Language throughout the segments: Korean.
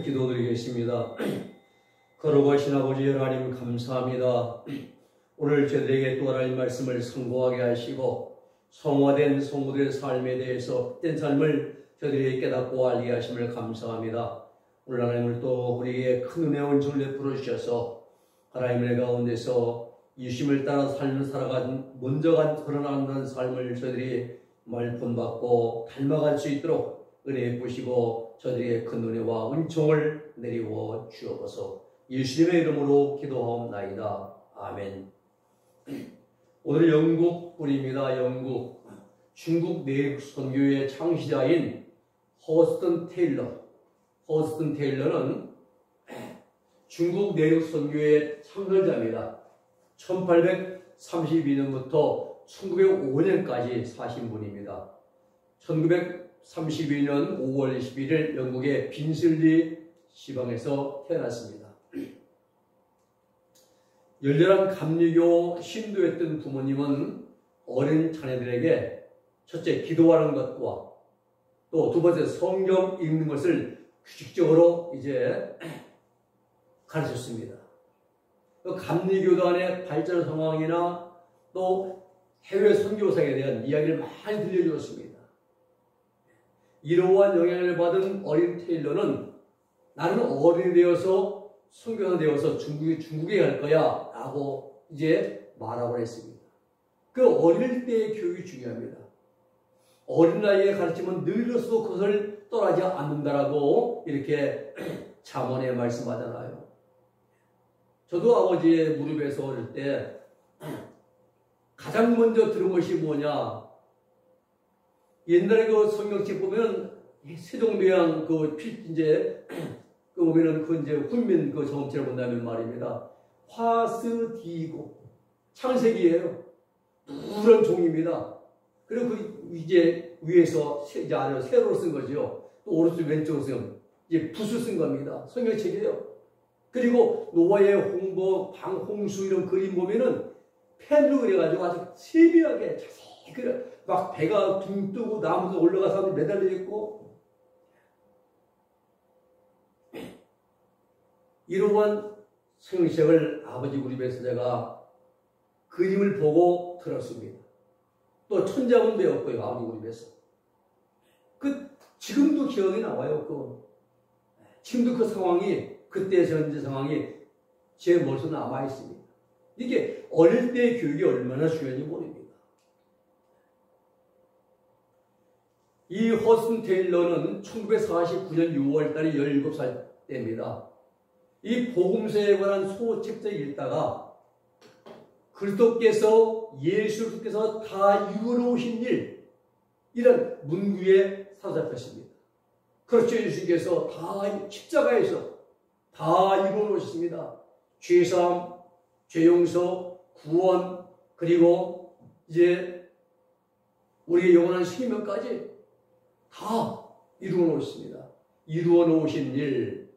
기도드리겠습니다. 거룩하신 아버지 하나님 감사합니다. 오늘 저들에게 또 하나님 말씀을 선고하게 하시고 성화된 성도들의 삶에 대해서 헛된 삶을 저들에게 깨닫고 알게 하심을 감사합니다. 오늘 하나님을 또 우리에게 큰 은혜와 은총을 베풀어 주셔서 하나님의 가운데서 유심을 따라 삶을 살아간 먼저 간 그러나는 삶을 저들이 말본받고 닮아갈 수 있도록 은혜 베푸시고 저들에게 큰 은혜와 은총을 내리워 주옵소서. 예수님의 이름으로 기도하옵나이다. 아멘. 오늘 영국 분입니다. 영국 중국 내륙 선교의 창시자인 허스턴 테일러. 허스턴 테일러는 중국 내륙 선교의 창설자입니다. 1832년부터 1905년까지 사신 분입니다. 1932년 5월 21일 영국의 빈슬리 지방에서 태어났습니다. 열렬한 감리교 신도였던 부모님은 어린 자녀들에게 첫째 기도하는 것과 또 두 번째 성경 읽는 것을 규칙적으로 이제 가르쳤습니다. 감리교단의 발전 상황이나 또 해외 선교사에 대한 이야기를 많이 들려주었습니다. 이러한 영향을 받은 어린 테일러는 나는 어른이 되어서 선교사 되어서 중국에 갈 거야 라고 이제 말하고 했습니다. 그 어릴 때의 교육이 중요합니다. 어린 나이에 가르치면 늙어서도 그것을 떠나지 않는다라고 이렇게 잠언에 말씀하잖아요. 저도 아버지의 무릎에서 어릴 때 가장 먼저 들은 것이 뭐냐? 옛날에 그 성경책 보면 세종대왕 이제 보면은 이제 훈민 정엄체를 본다면 말입니다. 화스디고 창세기예요. 누런 종입니다. 그리고 이제 위에서 이제 아래로 세로로 쓴 거죠. 또 오른쪽 왼쪽으로 쓴 이제 붓을 쓴 겁니다. 성경책이에요. 그리고 노아의 홍보, 방홍수 이런 그림 보면은 펜으로 그려가지고 아주 세밀하게 자세히 그려. 막 배가 둥 뜨고 나무도 올라가서 매달려 있고 이러한 성경책을 아버지 우리 집에서 제가 그림을 보고 들었습니다. 또 천자문 배웠고요. 아버지 우리 집에서. 지금도 기억이 나와요. 지금도 그 상황이 그때 현재 상황이 제 머릿속에 남아 있습니다. 이게 어릴 때의 교육이 얼마나 중요한지 모릅니다. 이 허슨 테일러는 1949년 6월 달에 17살 때입니다. 이 복음서에 관한 소책자를 읽다가 그리스도께서 예수께서 다 이루어오신 일 이런 문구에 사로잡혔습니다. 그렇죠. 예수께서 다 십자가에서 다 이루어오셨습니다. 죄사함, 죄용서, 구원 그리고 이제 우리의 영원한 생명까지 다 이루어 놓으십니다. 이루어 놓으신 일.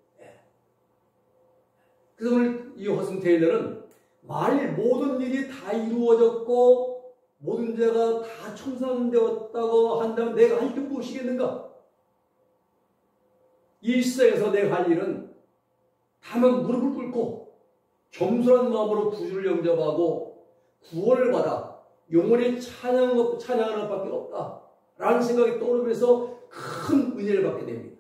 그래서 오늘 이 허슨 테일러는 만일 모든 일이 다 이루어졌고 모든 죄가 다 청산되었다고 한다면 내가 할 일은 무엇이겠는가? 이 세상에서 내가 할 일은 다만 무릎을 꿇고 겸손한 마음으로 구주를 영접하고 구원을 받아 영원히 찬양하는 것밖에 없다. 라는 생각이 떠오르면서 큰 은혜를 받게 됩니다.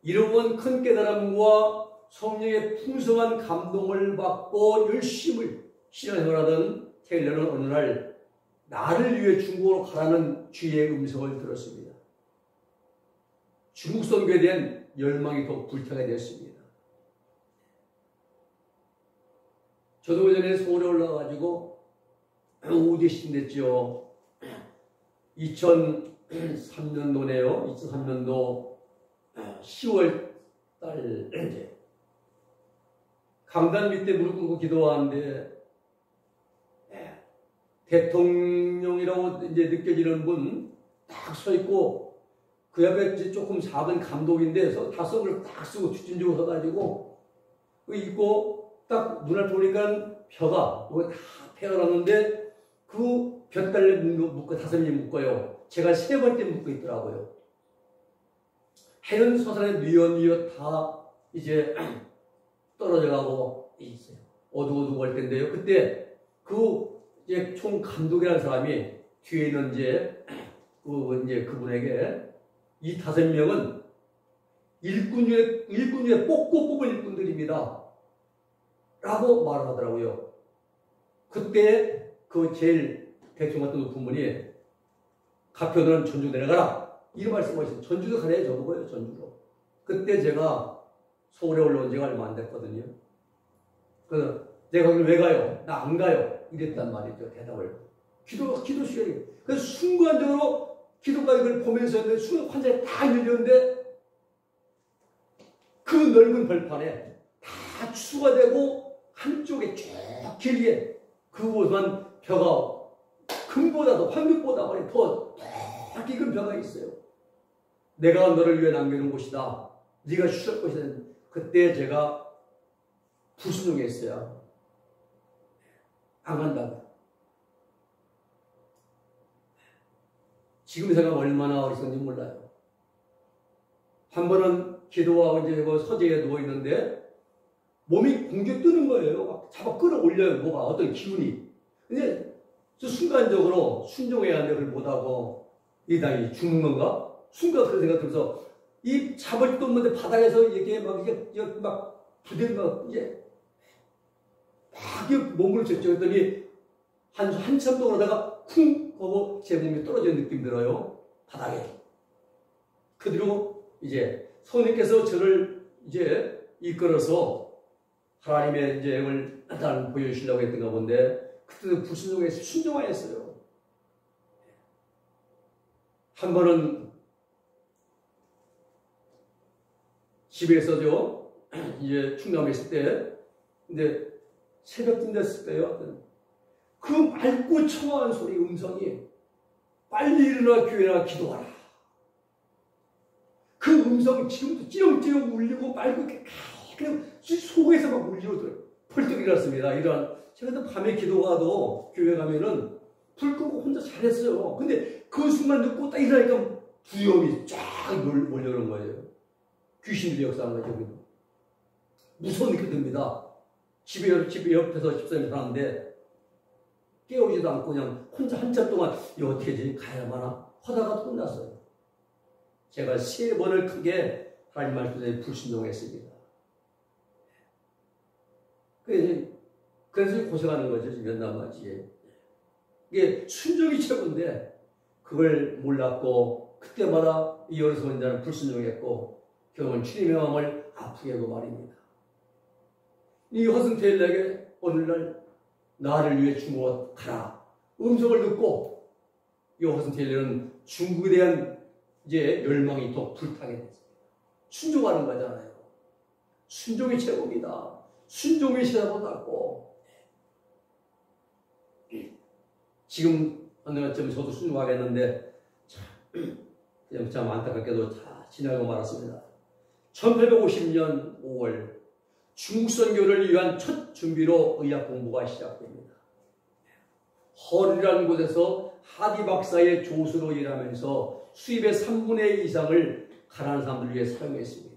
이러한 큰 깨달음과 성령의 풍성한 감동을 받고 열심히 신앙생활하던 테일러는 어느 날 나를 위해 중국으로 가라는 주의 음성을 들었습니다. 중국 선교에 대한 열망이 더 불타게 되었습니다. 저도 그 전에 서울에 올라가가지고 오디션 됐죠. 2003년도네요. 2003년도 10월 달 이제 강단 밑에 무릎 꿇고 기도하는데 대통령이라고 이제 느껴지는 분 딱 서 있고 그 옆에 조금 작은 감독인데 다 선글을 딱 쓰고 뒷짐지고 서가지고 있고 딱 눈을 보니까 벼가 다 패가 났는데 그 볕달래 묶고 5명 묶어요. 제가 3번째 묶고 있더라고요. 해는 서산에 뉘엿뉘엿 다 이제 떨어져 가고 있어요. 어두워두고 할 텐데요. 그때 그 이제 총 감독이라는 사람이 뒤에 있는 이제 그분에게 이 5명은 일꾼 중에 뽑고 뽑은 일꾼들입니다. 라고 말을 하더라고요. 그때 그 제일 대충 같은 높은 분이 가표들은 전주 내려가라. 이런 말씀하셨어요. 전주도 가래요. 저보고요. 전주로. 그때 제가 서울에 올라온 지가 얼마 안 됐거든요. 그래서 내가 거기 왜 가요? 나 안 가요. 이랬단 말이죠. 대답을. 기도 시간이. 그래서 순간적으로 기도가 이걸 보면서 했는데 순간 환자가 다 열렸는데 그 넓은 벌판에 다 추가 되고 한쪽에 쭉 길게 그곳만 벼가 금보다도 황금보다 더 깊은 벼가 있어요. 내가 너를 위해 남겨놓은 곳이다. 네가 쉬실 곳이다. 그때 제가 불순종했어요. 안 간다. 지금 생각 얼마나 어리석은지 몰라요. 한 번은 기도하고 이제 서재에 누워있는데 몸이 공기에 뜨는 거예요. 막 잡아 끌어올려요. 뭐가 어떤 기운이. 근데 순간적으로 순종해야 하는데 그걸 못하고 이 당이 죽는 건가? 순간 그런 생각 들면서 이 잡을 도 없는데 바닥에서 이게 막 부대 막 이제 막 몸을 젖혔더니 한참 동안 하다가 쿵 하고 제 몸이 떨어지는 느낌 들어요. 바닥에. 그리고 이제 성령께서 저를 이제 이끌어서 하나님의 이제 영을 나타나 보여주시려고 했던가 본데 그때도 불순종해서 순종하였어요. 한 번은 집에서죠. 이제 충남에 있을 때 근데 새벽쯤 됐을 때요. 그 맑고 청아한 소리 음성이 빨리 일어나 교회나 기도하라. 그 음성이 지금도 찌렁찌렁 울리고 맑고 그냥 속에서 막 울리더라고요. 펄떡 일어났습니다. 제가 또 밤에 기도가도 교회 가면은 불 끄고 혼자 잘했어요. 근데 그 순간 듣고 딱 일어나니까 두려움이 쫙 몰려오는 거예요. 귀신들이 역사하는 거죠. 무서운 느낌이 듭니다. 집에 옆에서 집사님이 사는데 깨우지도 않고 그냥 혼자 한참 동안 이거 어떻게 하지? 가야만 하다가 끝났어요. 제가 3번을 크게 하나님 말씀에 불순종했습니다. 그래서 고생하는 거죠. 연남맞이에. 이게 순종이 최고인데 그걸 몰랐고 그때마다 이 어리석은 자는 불순종했고 결국은 주님의 마음을 아프게 하고 말입니다. 이 허승태일에게 오늘날 나를 위해 중국으로 가라. 음성을 듣고 이 허승태일은 중국에 대한 이제 열망이 더 불타게 됐습니다. 순종하는 거잖아요. 순종이 최고입니다. 순종이 시작하고 낫고 지금 어느 쯤 저도 순종하겠는데 참 안타깝게도 다 지나고 말았습니다. 1850년 5월 중국 선교를 위한 첫 준비로 의학 공부가 시작됩니다. 헐이라는 곳에서 하디 박사의 조수로 일하면서 수입의 3분의 2 이상을 가난한 사람들 위해 사용했습니다.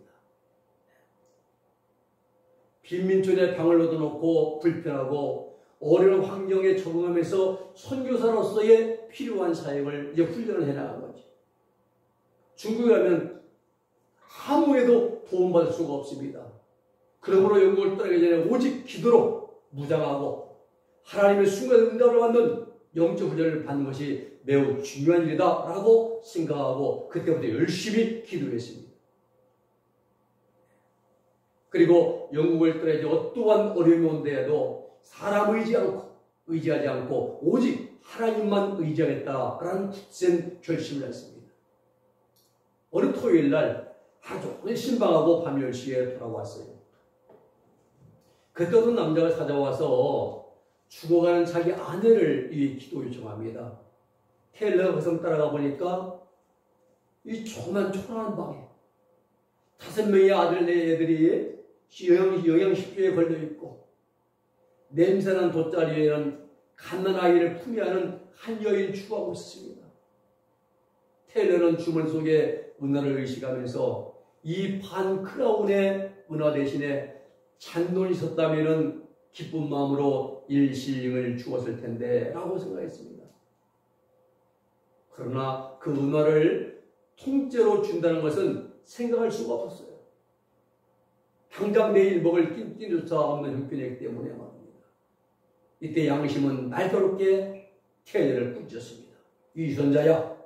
빈민촌에 방을 얻어놓고 불편하고 어려운 환경에 적응하면서 선교사로서의 필요한 사역을 이제 훈련을 해나간 거죠. 중국에 가면 아무에도 도움받을 수가 없습니다. 그러므로 영국을 떠나기 전에 오직 기도로 무장하고 하나님의 순간 응답을 받는 영적 훈련을 받는 것이 매우 중요한 일이다 라고 생각하고 그때부터 열심히 기도했습니다. 그리고 영국을 떠나지 어떠한 어려움이 온데에도 사람 의지하지 않고 오직 하나님만 의지하겠다라는 굳센 결심을 했습니다. 어느 토요일 날 아주 신방하고 밤 10시에 돌아왔어요. 그때 어떤 남자가 찾아와서 죽어가는 자기 아내를 위해 기도 요청합니다. 테일러가 그 성 따라가 보니까 이 조그만 초라한 방에 5명의 애들이 영양실조에 걸려있고 냄새난 돗자리에는 갓난아이를 품에 안은 한 여인이 추구하고 있습니다. 테일러는 주문 속에 문화를 의식하면서 이 반 크라운의 은화 대신에 잔돈이 있었다면 기쁜 마음으로 일실링을 주었을 텐데 라고 생각했습니다. 그러나 그 은화를 통째로 준다는 것은 생각할 수가 없었어요. 당장 내일 먹을 끼니조차 없는 형편이기 때문에 말입니다. 이때 양심은 날카롭게 테일러를 꾸짖었습니다. 이 유선자야,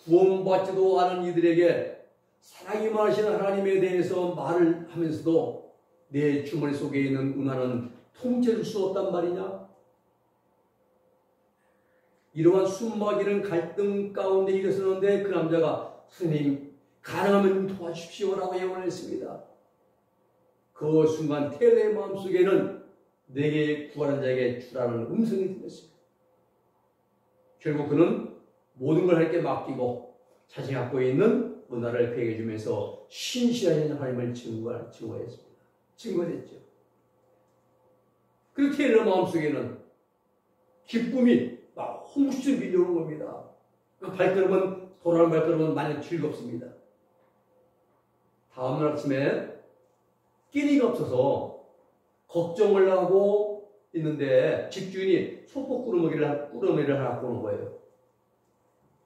구원받지도 않은 이들에게 사랑이 많으신 하나님에 대해서 말을 하면서도 내 주머니 속에 있는 은화는 통째줄 수 없단 말이냐? 이러한 숨막이는 갈등 가운데 일어서는데 그 남자가 스님 가능하면 도와주십시오라고 예언했습니다. 그 순간 테일러의 마음속에는 내게 구하는 자에게 주라는 음성이 들렸습니다. 결국 그는 모든 걸 하나님께 맡기고 자신이 갖고 있는 은화를 그에게 주면서 신실하신 하나님을 증거했습니다. 증거했죠. 그리고 테일러 마음속에는 기쁨이 막 홍수처럼 밀려오는 겁니다. 그 발걸음은, 돌아오는 발걸음은 많이 즐겁습니다. 다음날 아침에 끼니가 없어서 걱정을 하고 있는데 집주인이 소포 꾸러미를 하나 갖고 오는 거예요.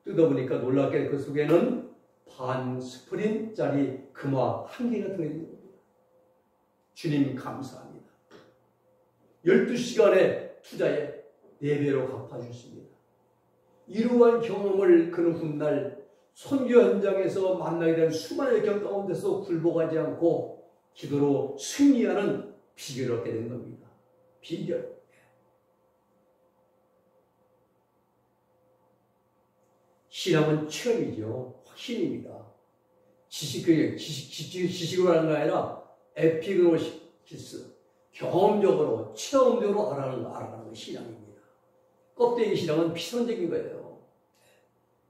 뜯어보니까 놀랍게 그 속에는 반 스프린짜리 금화 1개가 들어있는 겁니다. 주님 감사합니다. 12시간의 투자에 4배로 갚아주십니다. 이러한 경험을 그는 훗날 선교 현장에서 만나게 된 수많은 경 가운데서 굴복하지 않고 기도로 승리하는 비결을 얻게 된 겁니다. 비결. 신앙은 체험이죠. 확신입니다. 지식으로 하는 게 아니라 에피그노시스, 경험적으로, 체험적으로 알아가는 게 신앙입니다. 껍데기 신앙은 피선적인 거예요.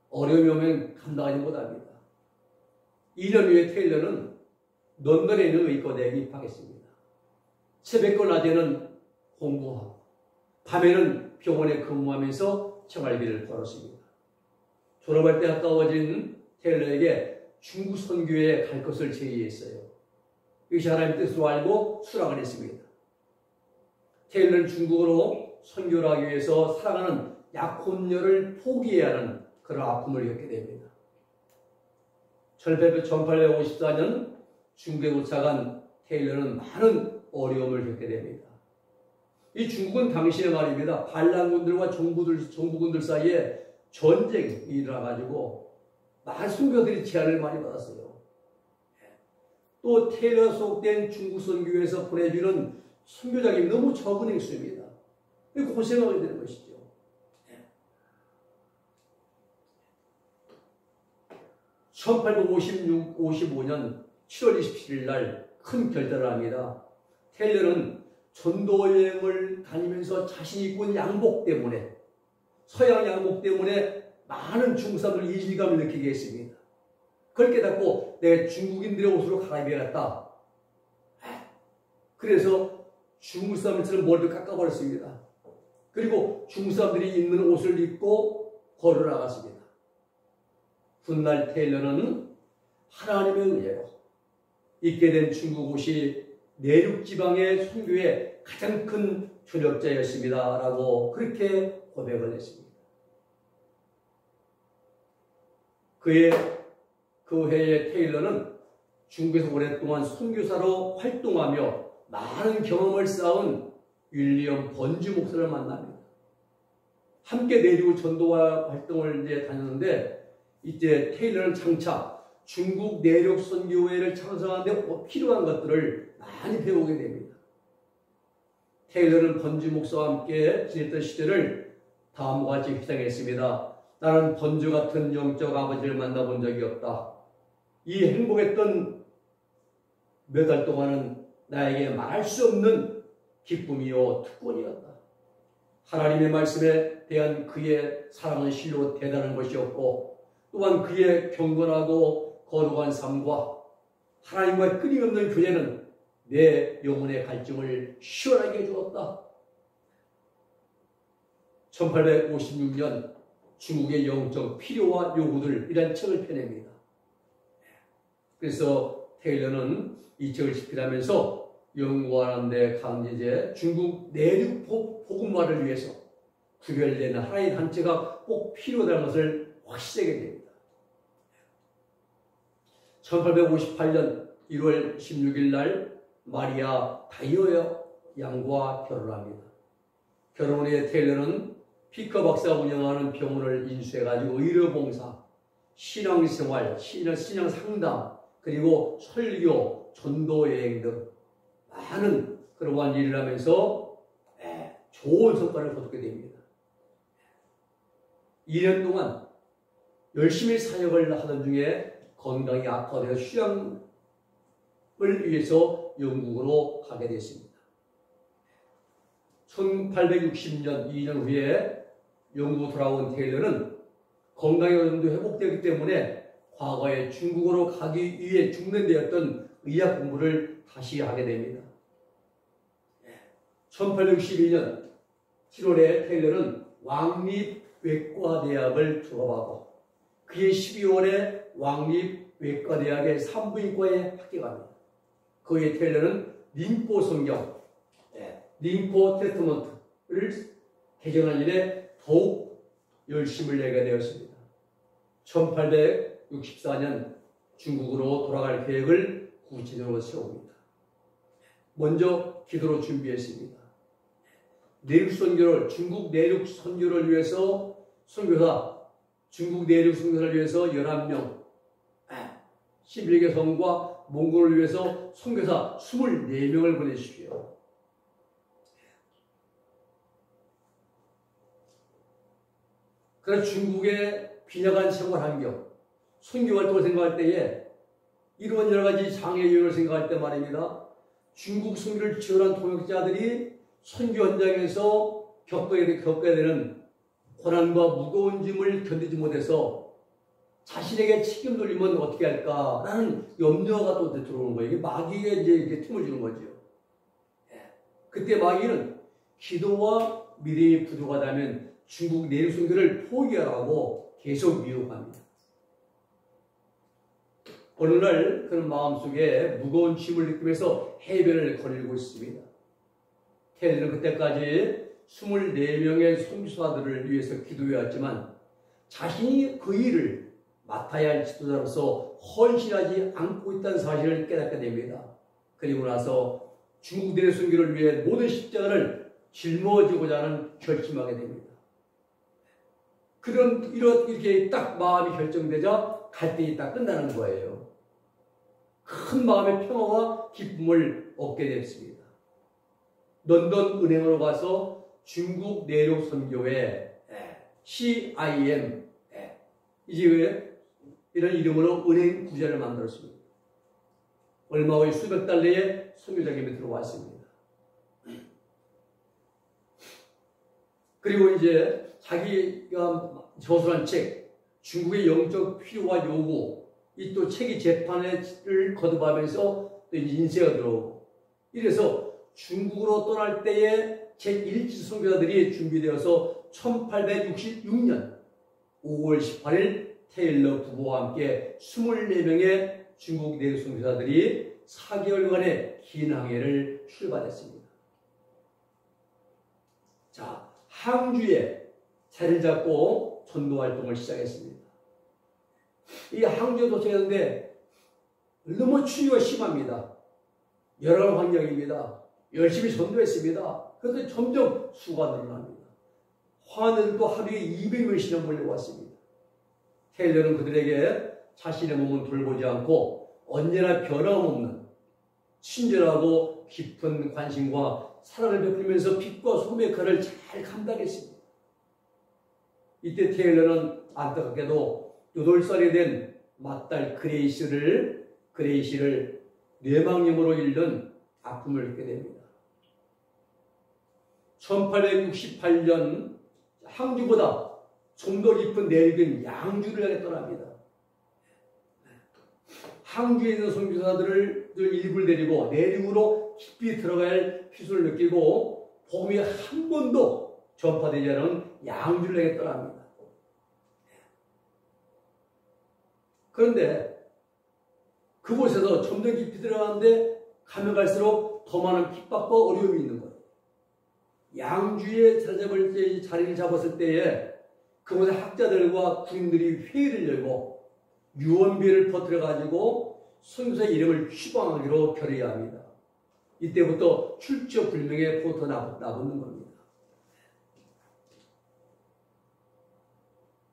어려움이 오면 감당하지 못합니다. 2년 후에 테일러는 런던에 있는 의과대학에 입학했습니다. 새벽과 낮에는 공부하고 밤에는 병원에 근무하면서 생활비를 벌었습니다. 졸업할 때 가까워진 테일러에게 중국 선교에 갈 것을 제의했어요. 이것이 하나님의 뜻으로 알고 수락을 했습니다. 테일러는 중국으로 선교를 하기 위해서 사랑하는 약혼녀를 포기해야 하는 그런 아픔을 겪게 됩니다. 1854년 중국에 도착한 테일러는 많은 어려움을 겪게 됩니다. 이 중국은 당시에 말입니다. 반란군들과 정부군들 사이에 전쟁이 일어나가지고 많은 선교들이 제한을 많이 받았어요. 또 테일러 소속된 중국 선교에서 보내주는 선교장이 너무 적은 행수입니다. 고생하게 되는 것이죠. 1855년 7월 27일 날 큰 결단을 합니다. 테일러는 전도 여행을 다니면서 자신이 입고 있는 양복 때문에, 서양 양복 때문에 많은 중국 사람들 이질감을 느끼게 했습니다. 그걸 깨닫고 내가 중국인들의 옷으로 갈아입어야겠다. 그래서 중국 사람들처럼 머리를 깎아버렸습니다. 그리고 중국 사람들이 입는 옷을 입고 걸어 나갔습니다. 훗날 테일러는 하나님의 은혜로 입게 된 중국 옷이 내륙 지방의 선교의 가장 큰 조력자였습니다. 라고 그렇게 고백을 했습니다. 그 해에 테일러는 중국에서 오랫동안 선교사로 활동하며 많은 경험을 쌓은 윌리엄 번주 목사를 만납니다. 함께 내륙 전도와 활동을 이제 다녔는데 이때 테일러는 장차 중국 내륙 선교회를 창설하는데 필요한 것들을 많이 배우게 됩니다. 테일러는 번주 목사와 함께 지냈던 시절을 다음과 같이 회상했습니다. 나는 번주 같은 영적 아버지를 만나본 적이 없다. 이 행복했던 몇 달 동안은 나에게 말할 수 없는 기쁨이요 특권이었다. 하나님의 말씀에 대한 그의 사랑은 실로 대단한 것이었고 또한 그의 경건하고 거룩한 삶과 하나님과의 끊임없는 교제는 내 영혼의 갈증을 시원하게 해주었다. 1856년 중국의 영적 필요와 요구들 이란 책을 펴냅니다. 그래서 테일러는 이 책을 집필하면서 영구하는데 강제제 중국 내륙 복음화를 위해서 구별되는 하나의 단체가 꼭 필요하다는 것을 확실하게 됩니다. 1858년 1월 16일 날 마리아 다이어 양과 결혼합니다. 결혼 후에 테일러는 피커 박사가 운영하는 병원을 인수해가지고 의료봉사, 신앙생활, 신앙 상담, 그리고 설교, 전도여행 등 많은 그러한 일을 하면서 좋은 성과를 거두게 됩니다. 2년 동안 열심히 사역을 하던 중에 건강이 악화되어 휴양을 위해서 영국으로 가게 됐습니다. 1860년 2년 후에 영국으로 돌아온 테일러는 건강이 어느 정도 회복되기 때문에 과거에 중국으로 가기 위해 중단되었던 의학 공부를 다시 하게 됩니다. 1862년 7월에 테일러는 왕립외과대학을 졸업하고 그해 12월에 왕립외과대학의 산부인과에 합격합니다. 그해 테일러는 림포 성경, 림포 테스트먼트를 개정한 일에 더욱 열심을 내게 되었습니다. 1864년 중국으로 돌아갈 계획을 구체적으로 세웁니다. 먼저 기도로 준비했습니다. 내륙 선교를, 중국 내륙 선교를 위해서 중국 내륙 선교를 위해서 11명, 11개 성과 몽골을 위해서 선교사 24명을 보내주십시오. 그래서 중국의 빈약한 생활 환경, 선교 활동을 생각할 때에 이런 여러 가지 장애 요인을 생각할 때 말입니다. 중국 선교를 지원한 통역자들이 선교 현장에서 겪어야 되는 고난과 무거운 짐을 견디지 못해서 자신에게 책임 돌리면 어떻게 할까라는 염려가 또 들어오는 거예요. 이게 마귀에 이제 틈을 주는 거죠. 그때 마귀는 기도와 믿음이 부족하다면 중국 내륙 선교를 포기하라고 계속 미혹합니다. 어느 날 그런 마음속에 무거운 짐을 느끼면서 해변을 거닐고 있습니다. 테일러는 그때까지 24명의 선교사들을 위해서 기도해왔지만 자신이 그 일을 맡아야 할 지도자로서 헌신하지 않고 있다는 사실을 깨닫게 됩니다. 그리고 나서 중국 내륙 선교를 위해 모든 십자가를 짊어지고자 하는 결심하게 됩니다. 이렇게 딱 마음이 결정되자 갈등이 딱 끝나는 거예요. 큰 마음의 평화와 기쁨을 얻게 됐습니다. 런던 은행으로 가서 중국 내륙 선교회 CIM 이제 이런 이름으로 은행 구제를 만들었습니다. 얼마 후에 수백 달러의 선교자금이 들어왔습니다. 그리고 이제 자기가 저술한 책, 중국의 영적 필요와 요구, 이 또 책이 재판을 거듭하면서 또 인쇄가 들어오고, 이래서 중국으로 떠날 때에 제1지 선교사들이 준비되어서 1866년 5월 18일 테일러 부부와 함께 24명의 중국 내륙 선교사들이 4개월간의 긴 항해를 출발했습니다. 자, 항주에 자리를 잡고 전도 활동을 시작했습니다. 이 항주에 도착했는데 너무 추위가 심합니다. 열악한 환경입니다. 열심히 전도했습니다. 그런데 점점 수가 늘어납니다. 화늘도 하루에 200명씩이나 몰려왔습니다. 테일러는 그들에게 자신의 몸은 돌보지 않고 언제나 변함없는 친절하고 깊은 관심과 사랑을 베풀면서 빛과 소금의 역할을 잘 감당했습니다. 이때 테일러는 안타깝게도 8살이 된 맏딸 그레이시를 뇌망염으로 잃는 아픔을 겪게 됩니다. 1868년 항주보다 좀 더 깊은 내륙인 양주를 향해 떠납니다. 항주에 있는 선교사들을 일부를 데리고 내륙으로 깊이 들어가야 할 필요를 느끼고 복음이 한 번도 전파되지 않은 양주를 향해 떠납니다. 그런데 그곳에서 점점 깊이 들어가는데 가면 갈수록 더 많은 핍박과 어려움이 있는 거예요. 양주에 자리를 잡았을 때에 그곳에 학자들과 군인들이 회의를 열고 유언비를 퍼뜨려가지고 선교사의 이름을 추방하기로 결의해야 합니다. 이때부터 출처 불명의 포터 나붙는 겁니다.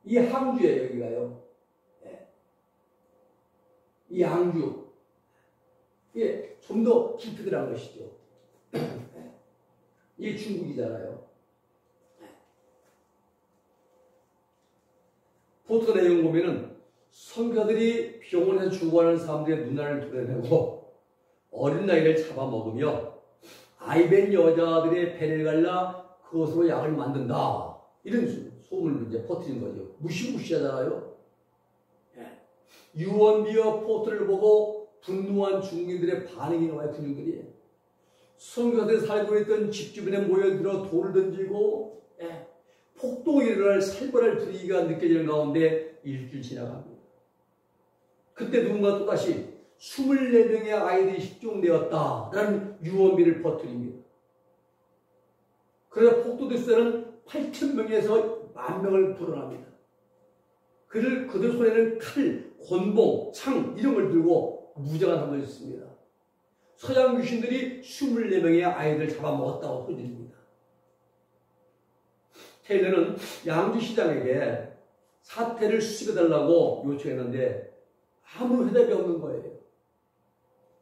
이 항주에 여기가요. 이 양주. 이게 좀 더 깊이 들어간 것이죠. 이게 중국이잖아요. 포터 내용 보면은 선교사들이 병원에서 죽어가는 사람들의 눈알을 도려내고 어린 나이를 잡아먹으며 아이벤 여자들의 배를 갈라 그것으로 약을 만든다. 이런 소문을 이제 퍼뜨린 거죠. 무시무시하잖아요. 유언비어 포터를 보고 분노한 중국인들의 반응이 나와요. 군인들이 선교사들이 살고 있던 집 주변에 모여들어 돌을 던지고 폭동이 일어날 살벌할 분위기가 느껴지는 가운데 일주일 지나갑니다. 그때 누군가 또다시 24명의 아이들이 실종되었다라는 유언비를 퍼뜨립니다. 그래서 폭도들수는 8,000명에서 10,000명을 불어납니다. 그들 손에는 칼, 권봉, 창 이런 걸 들고 무장한 사람들이 있습니다. 서양 귀신들이 24명의 아이들을 잡아먹었다고 소리입니다. 테일러는 양주시장에게 사태를 수습해달라고 요청했는데 아무 해답이 없는 거예요.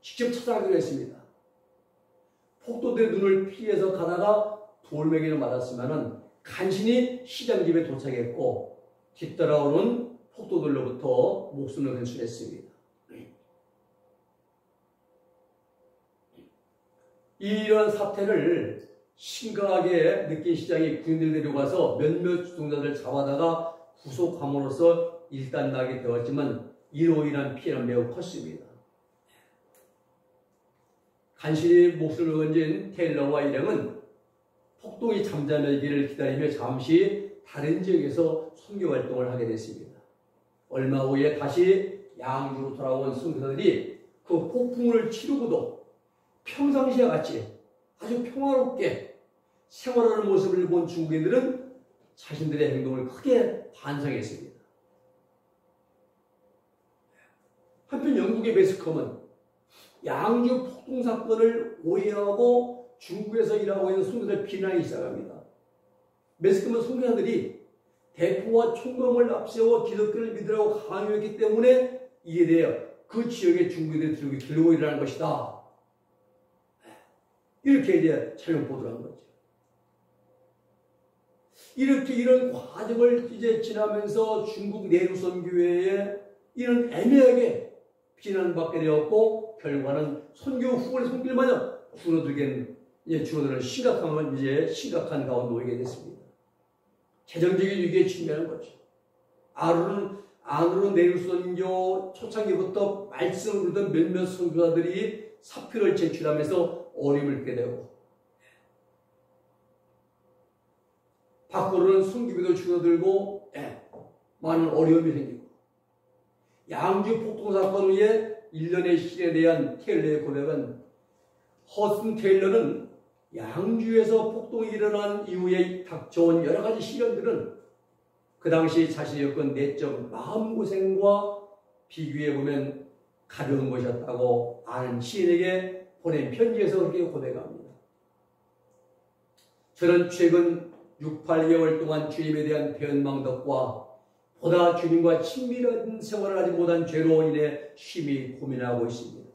직접 찾아가기로 했습니다. 폭도들의 눈을 피해서 가다가 돌멩이를 맞았으면 간신히 시장 집에 도착했고 뒤따라오는 폭도들로부터 목숨을 건설했습니다. 이러한 사태를 심각하게 느낀 시장이 군인들 데려가서 몇몇 주동자들을 잡아다가 구속함으로써 일단락이 되었지만 이로 인한 피해는 매우 컸습니다. 간신히 목숨을 건진 테일러와 일행은 폭동이 잠잠해지기를 기다리며 잠시 다른 지역에서 선교 활동을 하게 됐습니다. 얼마 후에 다시 양주로 돌아온 선교사들이 그 폭풍을 치르고도 평상시와 같이 아주 평화롭게 생활하는 모습을 본 중국인들은 자신들의 행동을 크게 반성했습니다. 한편 영국의 매스컴은 양주 폭동 사건을 오해하고 중국에서 일하고 있는 선교사를 비난하기 시작합니다. 매스컴은 선교사들이 대포와 총검을 앞세워 기독교를 믿으라고 강요했기 때문에 이에 대해 그 지역의 중국인들이 들고 일어난 것이다. 이렇게 이제 촬영 보도를 한 거죠. 이렇게 이런 과정을 이제 지나면서 중국 내루선 교회에 이런 애매하게 비난받게 되었고 결과는 선교 후원의 손길마저 줄어들는 심각한 가운데 놓이게 됐습니다. 재정적인 위기에 직면한 거죠. 안으로 내루선교 초창기부터 말씀을 듣던 몇몇 선교사들이 사표를 제출하면서 어려움을 겪게 되고 밖으로는 선교비도 줄어들고 많은 어려움이 생기고 양주 폭동 사건 후에 1년의 시간에 대한 테일러의 고백은 허슨 테일러는 양주에서 폭동이 일어난 이후에 닥쳐온 여러 가지 시련들은 그 당시 자신이 겪은 내적 마음고생과 비교해보면 가벼운 것이었다고 아는 시인에게 보낸 편지에서 그렇게 고백합니다. 저는 최근 6, 8개월 동안 주님에 대한 변망덕과 보다 주님과 친밀한 생활을 하지 못한 죄로 인해 심히 고민하고 있습니다.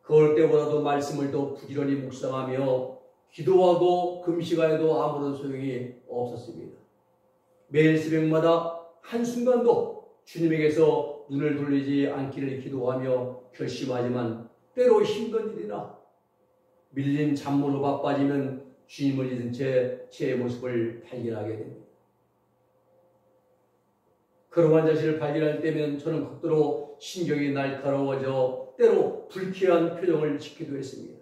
그럴 때보다도 말씀을 더 부지런히 묵상하며 기도하고 금식하여도 아무런 소용이 없었습니다. 매일 새벽마다 한순간도 주님에게서 눈을 돌리지 않기를 기도하며 결심하지만 때로 힘든 일이나 밀린 잠으로 바빠지면 주님을 잊은 채 제 모습을 발견하게 됩니다. 그러한 자신을 발견할 때면 저는 극도로 신경이 날카로워져 때로 불쾌한 표정을 짓기도 했습니다.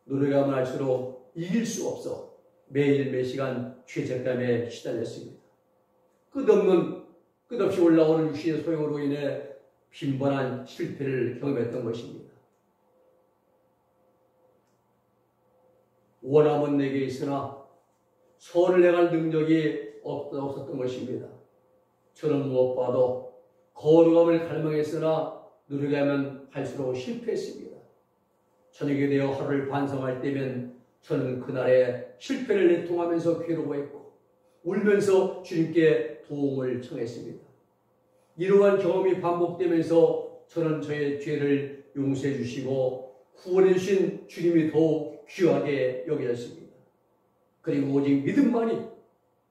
노력하면 할수록 이길 수 없어 매일 매시간 죄책감에 시달렸습니다. 끝없이 올라오는 육신의 소용으로 인해 빈번한 실패를 경험했던 것입니다. 원함은 내게 있으나 선을 행할 능력이 없었던 것입니다. 저는 무엇봐도 거룩함을 갈망했으나 노력하면 할수록 실패했습니다. 저녁에 되어 하루를 반성할 때면 저는 그날의 실패를 내통하면서 괴로워했고 울면서 주님께 도움을 청했습니다. 이러한 경험이 반복되면서 저는 저의 죄를 용서해 주시고 구원해 주신 주님이 더욱 귀하게 여겨졌습니다. 그리고 오직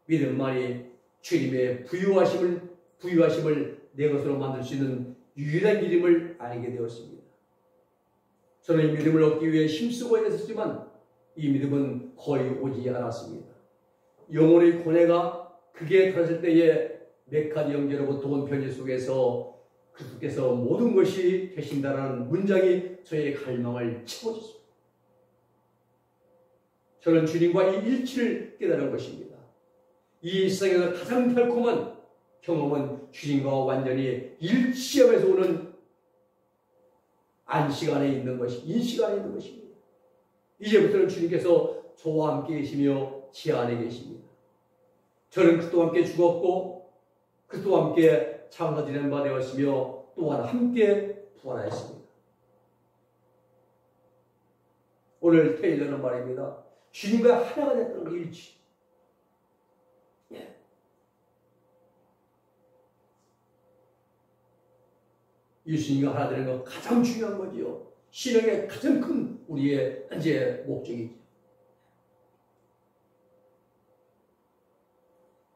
믿음만이 주님의 부유하심을 내 것으로 만들 수 있는 유일한 길임을 알게 되었습니다. 저는 이 믿음을 얻기 위해 힘쓰고 애썼지만 이 믿음은 거의 오지 않았습니다. 영혼의 고뇌가 극에 달했을 때에 메카디 형제로부터 온 편지 속에서 그리스도께서 모든 것이 되신다라는 문장이 저의 갈망을 채워줬습니다. 저는 주님과 이 일치를 깨달은 것입니다. 이 세상에서 가장 달콤한 경험은 주님과 완전히 일치하면서 오는 인식 안에 있는 것입니다. 이제부터는 주님께서 저와 함께 계시며 제 안에 계십니다. 저는 그리스도와 함께 죽었고 그리스도와 함께 장사지낸 바 되었으며 또한 함께 부활하였습니다. 오늘 테일러는 말입니다. 주님과 하나가 됐다는 일치. 예수님과 하나 되는 건 가장 중요한 거지요. 신앙의 가장 큰 우리의 이제 목적이죠.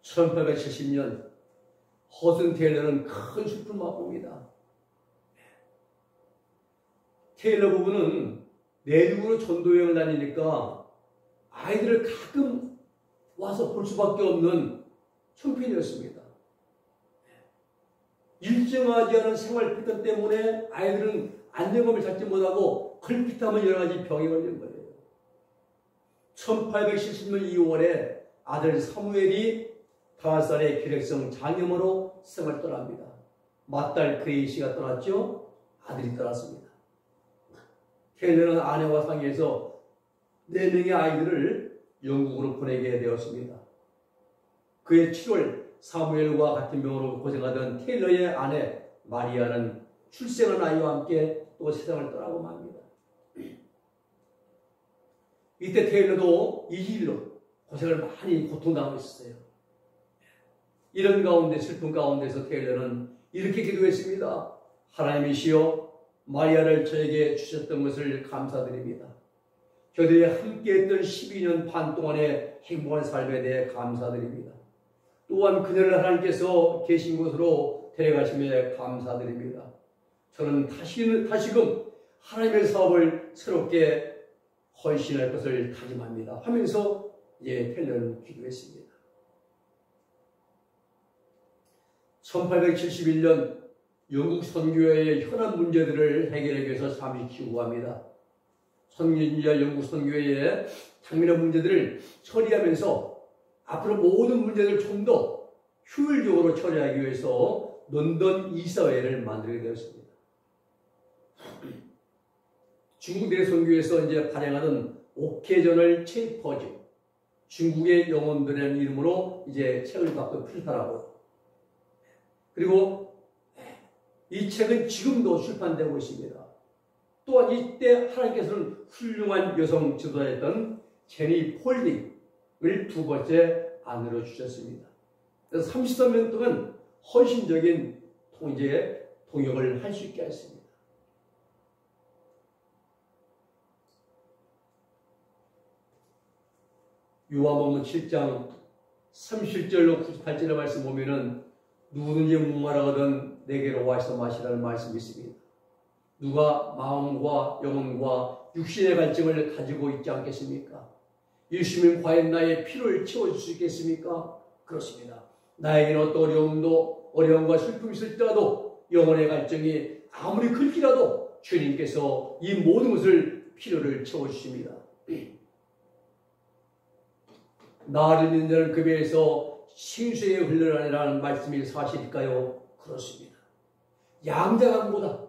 1870년 허슨 테일러는 큰 슬픔을 맛봅니다. 테일러 부부는 내륙으로 전도여행을 다니니까 아이들을 가끔 와서 볼 수밖에 없는 형편이었습니다. 일정하지 않은 생활 패턴 때문에 아이들은 안정감을 찾지 못하고 걸핏하면 여러 가지 병에 걸린 거예요. 1870년 2월에 아들 사무엘이 5살의 기력성 장염으로 세상을 떠납니다. 맏딸 그레이시가 떠났죠. 아들이 떠났습니다. 테일러는 아내와 상의해서 4명의 아이들을 영국으로 보내게 되었습니다. 그해 7월 사무엘과 같은 병으로 고생하던 테일러의 아내 마리아는 출생한 아이와 함께 또 세상을 떠나고 맙니다. 이때 테일러도 이질로 고생을 많이 고통당하고 있었어요. 이런 가운데 슬픔 가운데서 테일러는 이렇게 기도했습니다. 하나님이시여 마리아를 저에게 주셨던 것을 감사드립니다. 저들이 함께했던 12년 반 동안의 행복한 삶에 대해 감사드립니다. 또한 그녀를 하나님께서 계신 곳으로 데려가심에 감사드립니다. 저는 다시금 하나님의 사업을 새롭게 헌신할 것을 다짐합니다. 하면서 테일러는 기도했습니다. 1871년 영국 선교회의 현안 문제들을 해결하기 위해서 잠시 귀국합니다. 선교인자 영국 선교회의 당면한 문제들을 처리하면서 앞으로 모든 문제들을 좀 더 효율적으로 처리하기 위해서 런던 이사회를 만들게 되었습니다. 중국 대선교에서 이제 발행하는 오케저널 체이퍼즈, 중국의 영혼들이라는 이름으로 이제 책을 갖고 필터라고. 그리고 이 책은 지금도 출판되고 있습니다. 또한 이때 하나님께서는 훌륭한 여성 지도자였던 제니 폴딩을 두 번째 아내로 주셨습니다. 그래서 33년 동안 헌신적인 동역을 할 수 있게 했습니다. 요한복음 7장 37절로 98절의 말씀 보면은 누구든지 목마르거든 내게로 와서 마시라는 말씀이 있습니다. 누가 마음과 영혼과 육신의 갈증을 가지고 있지 않겠습니까? 예수님은 과연 나의 피로를 채워줄 수 있겠습니까? 그렇습니다. 나에게는 어떤 어려움과 슬픔이 있을지라도 영혼의 갈증이 아무리 클지라도 주님께서 이 모든 것을 피로를 채워주십니다. 나를 믿는 자는 그 배에서 생수의 흘러나리라는 말씀이 사실일까요? 그렇습니다. 양자강보다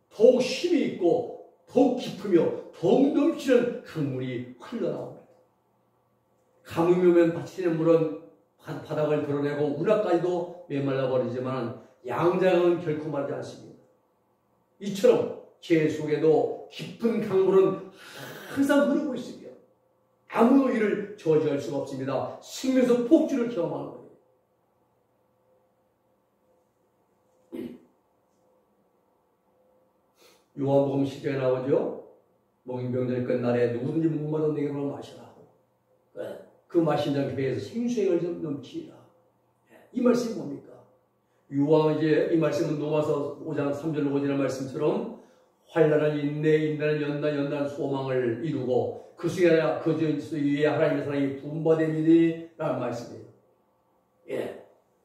더욱 힘이 있고 더욱 깊으며 더욱 넘치는 강물이 흘러나옵니다. 가뭄이 오면 밭이는 물은 바닥을 드러내고 운하까지도 메말라 버리지만 양자강은 결코 마르지 않습니다. 이처럼 제 속에도 깊은 강물은 항상 흐르고 있으며 아무 일을 저지할 수가 없습니다. 생명에서 폭주를 경험하는 거예요. 요한복음 10장에 나오죠. 몽인병자를 끝날에 누구든지 목마르던 내게로 마시라. 그 마신 자 배에서 생수의 좀 넘치라. 이 말씀이 뭡니까? 이제 이 말씀은 로마서 5장 3절로 5절의 말씀처럼 환난은 인내, 인내는 연단 소망을 이루고 그 위에 하나님의 사랑이 부음받음이니 라는 말씀이에요.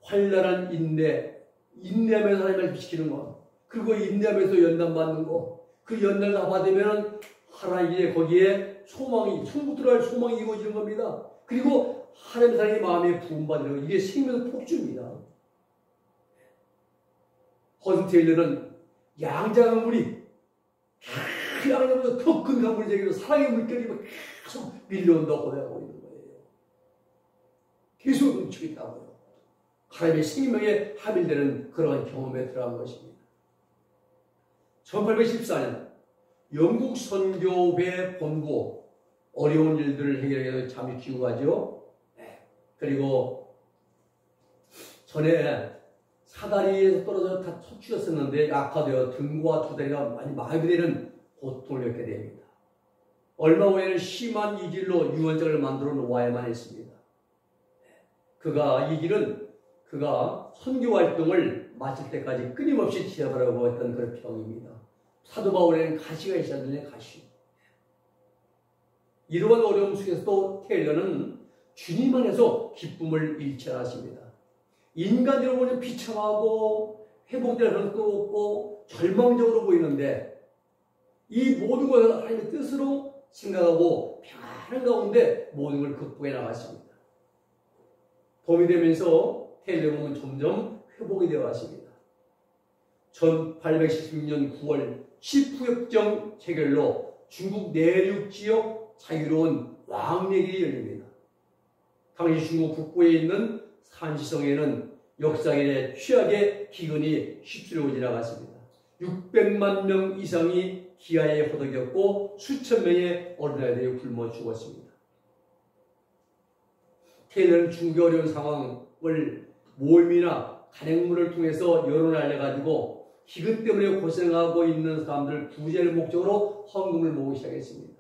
환난은 인내하면서 하나님을 지키는 것, 그리고 인내하면서 연단받는 것, 그 연단을 다 받으면 하나님의 거기에 소망이, 천국 들어갈 소망이 이루어지는 겁니다. 그리고 하나님의 사랑이 마음에 부음받는 것, 이게 생명의 폭주입니다. 허슨 테일러는 양자강물이 그 양자강물보다 더 큰 강물이 되기로 사랑의 물결이 계속 밀려온다고 고백하고 있는 거예요. 계속 넘치고 있다고요. 하나님의 생명에 함유되는 그런 경험에 들어간 것입니다. 1814년 영국 선교회 본부 어려운 일들을 해결하기 위해서 잠시 귀국하죠. 그리고 전에 사다리에서 떨어져 다 처치였었는데 악화되어 등과 두 다리가 많이 마비되는 고통을 겪게 됩니다. 얼마 후에는 심한 이질로 유언장을 만들어 놓아야만 했습니다. 그가 선교 활동을 마칠 때까지 끊임없이 지어보려고 했던 그런 병입니다. 사도 바울에는 가시가 있었는데 가시. 이러한 어려움 속에서도 테일러는 주님 안에서 기쁨을 잃지 않았습니다. 인간으로 보면 비참하고 회복될 가능성도 없고 절망적으로 보이는데 이 모든 것을 하나님의 뜻으로 생각하고 평안한 가운데 모든 걸 극복해 나갔습니다. 봄이 되면서 테일러는 점점 회복이 되어 갔습니다. 1816년 9월 시푸협정 체결로 중국 내륙 지역 자유로운 왕래길이 열립니다. 당시 중국 북부에 있는 산시성에는 역사인의 최악의 기근이 휩쓸고 지나갔습니다. 600만 명 이상이 기아에 허덕였고 수천 명의 어린아이들이 굶어 죽었습니다. 테일러는 중국의 어려운 상황을 모임이나 간행문을 통해서 여론을 알려가지고 기근 때문에 고생하고 있는 사람들 구제를 목적으로 헌금을 모으기 시작했습니다.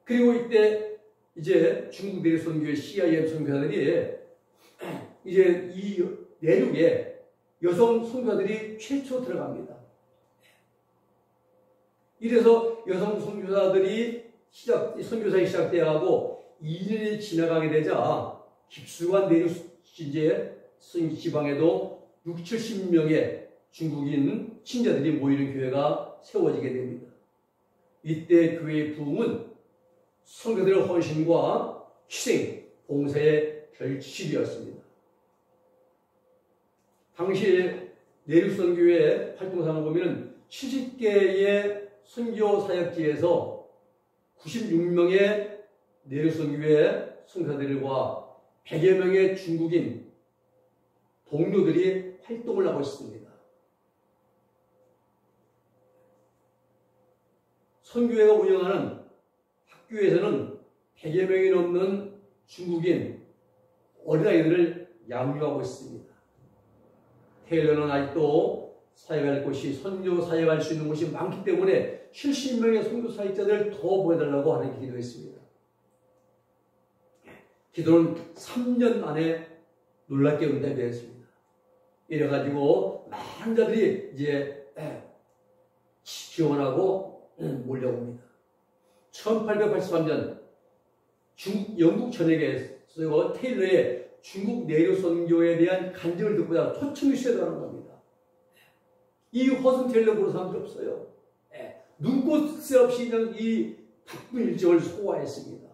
그리고 이때 이제 중국 내륙 선교의 CIM 선교사들이 이제 이 내륙에 여성 선교사들이 최초 들어갑니다. 이래서 여성 선교사들이 선교사에 시작되어가고 2년이 지나가게 되자 깊숙한 내륙 지방에도 60-70명의 중국인 신자들이 모이는 교회가 세워지게 됩니다. 이때 교회의 부흥은 선교들의 헌신과 희생, 봉사의 결실이었습니다. 당시 내륙선교회 활동상을 보면 70개의 선교 사역지에서 96명의 내륙선교회 선교사들과 100여 명의 중국인 동료들이 활동을 하고 있습니다. 선교회가 운영하는 학교에서는 100여 명이 넘는 중국인 어린아이들을 양육하고 있습니다. 테일러는 아직도 사역할 곳이 선교 사역할 수 있는 곳이 많기 때문에 70명의 선교 사역자들을 더 보여달라고 하는 기도했습니다. 기도는 3년 안에 놀랍게 응답되었습니다. 이래가지고 많은 자들이 이제 지원하고 몰려옵니다. 1883년 영국 전역에서 테일러의 중국 내륙 선교에 대한 간증을 듣고자 초청이 시도하는 겁니다. 이 허슨 테일러 보는 사람도 없어요. 눈꽃 없이 그냥 이 바쁜 일정을 소화했습니다.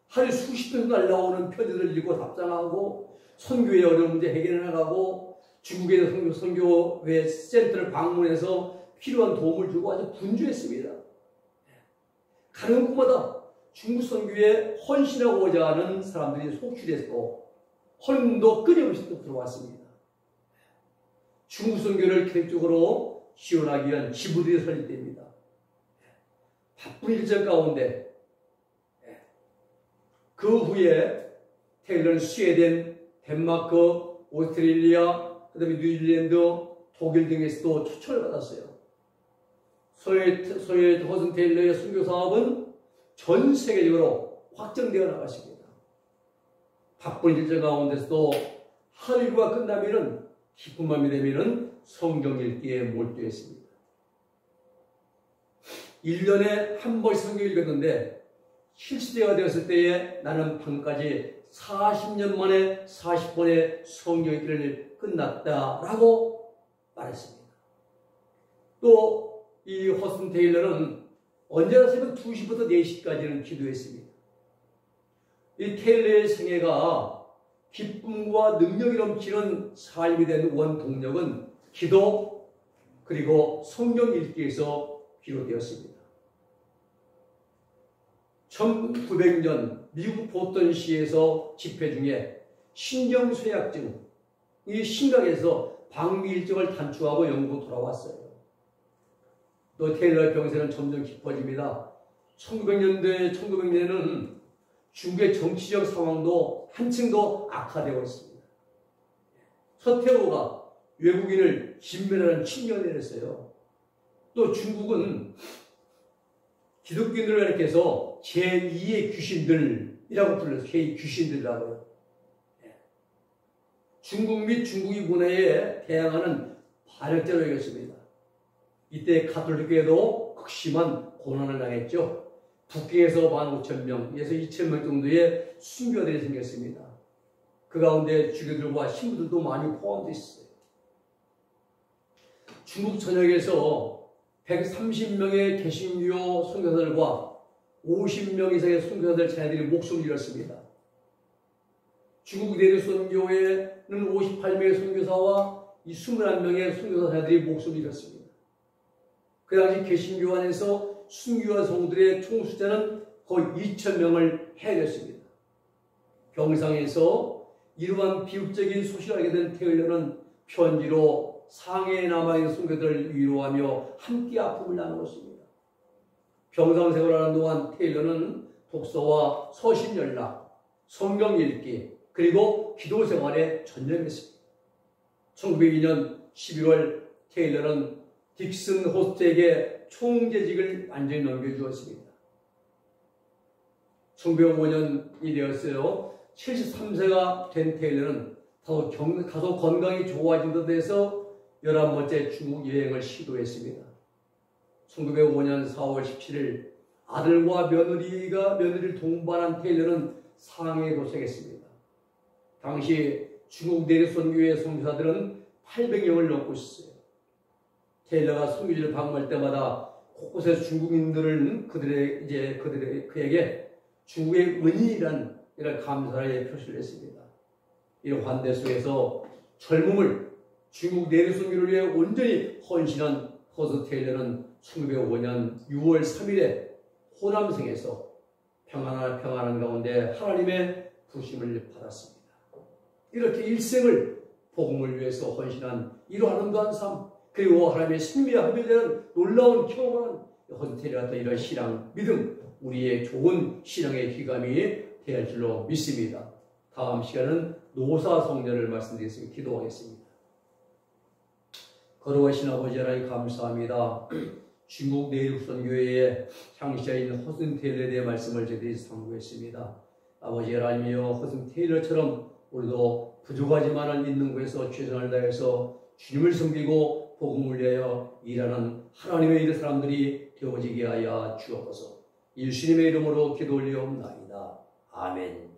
하루에 수십 편 날라오는 편지를 읽고 답장하고 선교의 어려운 문제 해결해 나가고 중국에 있는 선교회 센터를 방문해서 필요한 도움을 주고 아주 분주했습니다. 가는 곳마다 중국 선교에 헌신하고자 하는 사람들이 속출했고 헌금도 끊임없이 또 들어왔습니다. 중국 선교를 계획적으로 지원하기 위한 지부들이 설립됩니다. 바쁜 일정 가운데 그 후에 테일러는 스웨덴, 덴마크, 오스트레일리아, 그 다음에 뉴질랜드, 독일 등에서도 초청을 받았어요. 소위 허슨 테일러의 선교 사업은 전 세계적으로 확장되어 나갔습니다. 바쁜 일정 가운데서도 하루가 끝나면은 기쁜 밤이 되면은 성경 읽기에 몰두했습니다. 1년에 한 번씩 성경 읽었는데 70세가 되었을 때에 나는 방금까지 40년 만에 40번의 성경 읽기를 끝났다라고 말했습니다. 또 이 허슨 테일러는 언제나 새벽 2시부터 4시까지는 기도했습니다. 이 테일러의 생애가 기쁨과 능력이 넘치는 삶이 된 원동력은 기도 그리고 성경 읽기에서 비롯되었습니다. 1900년 미국 보스턴시에서 집회 중에 신경쇠약증이 심각해서 방미 일정을 단축하고 영국으로 돌아왔어요. 또 테일러의 병세는 점점 깊어집니다. 1900년대에는 중국의 정치적 상황도 한층 더 악화되고 있습니다. 서태후가 외국인을 진멸하는 칙령을 내렸어요. 또 중국은 기독교인들을 가리켜서 제2의 귀신들이라고 불렀어요. 제2귀신들이라고요. 중국 및 중국의 문화에 대항하는 반역자로 여겼습니다. 이때 가톨릭교회도 극심한 고난을 당했죠. 북경에서 15,000명에서 2,000명 정도의 순교들이 생겼습니다. 그 가운데 주교들과 신부들도 많이 포함되어 있어요. 중국 전역에서 130명의 개신교 선교사들과 50명 이상의 선교사들 자녀들이 목숨을 잃었습니다. 중국 내륙 선교회는 58명의 선교사와 21명의 선교사 자녀들이 목숨을 잃었습니다. 그 당시 개신교 안에서 순교한 성도들의 총 숫자는 거의 2,000명을 해냈습니다. 병상에서 이러한 비극적인 소식을 알게 된 테일러는 편지로 상해에 남아있는 성도들을 위로하며 함께 아픔을 나누었습니다. 병상 생활하는 동안 테일러는 독서와 서신 연락, 성경 읽기, 그리고 기도 생활에 전념했습니다. 1902년 11월 테일러는 딕슨 호스트에게 총재직을 완전히 넘겨주었습니다. 1905년이 되었어요. 73세가 된 테일러는 다소 건강이 좋아진 듯 해서 11번째 중국 여행을 시도했습니다. 1905년 4월 17일 아들과 며느리를 동반한 테일러는 상해에 도착했습니다. 당시 중국 내륙 선교회 선교사들은 800명을 넘고 있었어요. 테일러가 선교지를 방문할 때마다 곳곳에서 중국인들은 그에게 중국의 은인이란 이런 감사의 표시를 했습니다. 이런 환대 속에서 젊음을 중국 내륙 선교를 위해 온전히 헌신한 허슨 테일러는 1905년 6월 3일에 호남성에서 평안한 가운데 하나님의 부심을 받았습니다. 이렇게 일생을 복음을 위해서 헌신한 이러한 아름다운 삶, 그리고 하나님의 신비와 합의되는 놀라운 경험을 허슨 테일러 같은 이런 신앙, 믿음, 우리의 좋은 신앙의 귀감이 될 줄로 믿습니다. 다음 시간은 노사성녀를 말씀드리겠습니다. 기도하겠습니다. 거룩하신 아버지 하나님 감사합니다. 중국 내륙선교회의 창시자인 허슨 테일러에 대해 말씀을 저희들이 상고했습니다. 아버지 하나님이여, 허슨 테일러처럼 우리도 부족하지만은 있는 곳에서 최선을 다해서 주님을 섬기고 복음을 위하여 일하는 하나님의 일 사람들이 되어지게 하여 주옵소서. 예수님의 이름으로 기도 올리옵나이다. 아멘.